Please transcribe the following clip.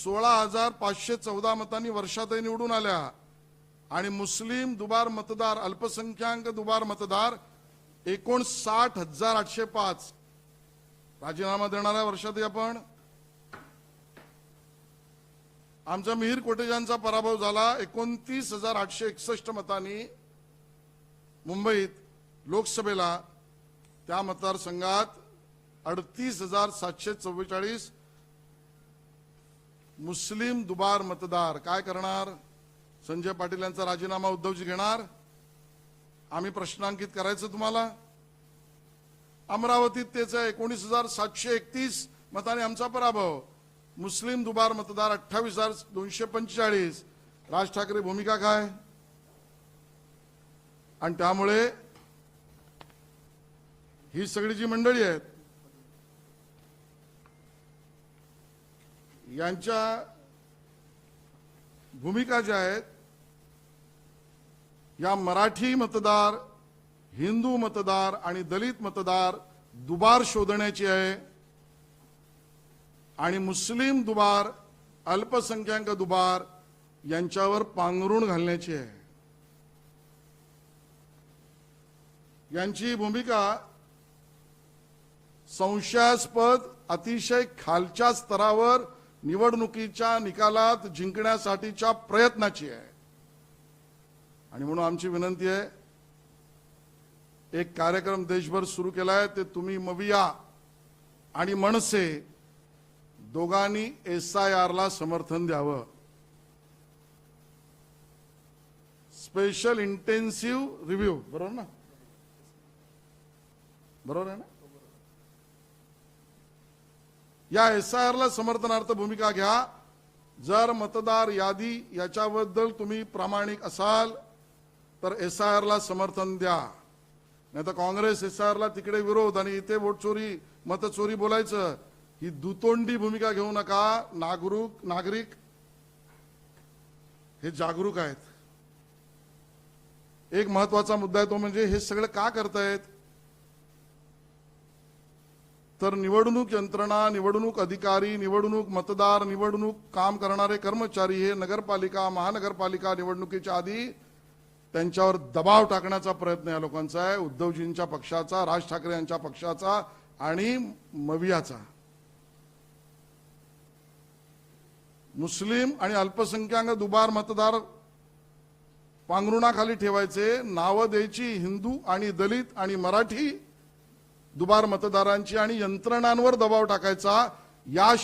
16,514 मतांनी वर्षाताई निवडून आल्या आणि मुस्लिम दुबार मतदार अल्पसंख्याक दुबार मतदार 59,805. राजीनामा देणार आहे वर्षाताई आपण. आमचा मिहीर कोटेजांचा पराभव झाला 29,861 मतांनी मुंबईत लोकसभेला. त्या मतदारसंघात 38,744 मुस्लिम दुबार मतदार. काय करणार? संजय पाटील यांचा राजीनामा उद्धवजी घेणार. आम्ही प्रश्नांकित करायचं तुम्हाला. अमरावतीत तेच आहे 19,731 मतांनी आमचा पराभव. मुस्लिम दुबार मतदार 28,245. राज ठाकरे भूमिका काय? आणि त्यामुळे ही सगळी जी मंडळी आहेत यांच्या भूमिका ज्या आहेत या मराठी मतदार, हिंदू मतदार आणि दलित मतदार दुबार शोधण्याची आहे आणि मुस्लिम दुबार, अल्पसंख्याक दुबार यांच्यावर पांघरुण घालण्याची आहे. यांची भूमिका संशयास्पद अतिशय खालच्या स्तरावर निवडणुकीच्या निकालात जिंकण्यासाठीच्या प्रयत्नाची आहे. आणि म्हणून आमची विनंती आहे, एक कार्यक्रम देशभर सुरू केलाय, ते तुम्ही मविया आणि मनसे दोघांनी SIR ला समर्थन द्यावं. Special intensive review. बरोबर ना? बरोबर आहे ना? या SIR ला समर्थनार्थ भूमिका घ्या. जर मतदार यादी याच्याबद्दल तुम्ही प्रामाणिक असाल तर SIR ला समर्थन द्या. नाही तर काँग्रेस SIR ला तिकडे विरोध आणि इथे वोट चोरी, मतचोरी बोलायचं. ही दुतोंडी भूमिका घेऊ नका. नागरिक हे जागरूक आहेत. एक महत्वाचा मुद्दा आहे तो म्हणजे हे सगळं का करतायत? तर निवडणूक यंत्रणा, निवडणूक अधिकारी, निवडणूक मतदार, निवडणूक काम करणारे कर्मचारी हे नगरपालिका, महानगरपालिका निवडणुकीच्या आधी त्यांच्यावर दबाव टाकण्याचा प्रयत्न या लोकांचा आहे. उद्धवजींच्या पक्षाचा, राज ठाकरे यांच्या पक्षाचा आणि मवियाचा. मुस्लिम आणि अल्पसंख्याक दुबार मतदार पांघरुणाखाली ठेवायचे, नावं द्यायची हिंदू आणि दलित आणि मराठी दुबार मतदारांची आणि यंत्रणांवर दबाव टाकायचा. या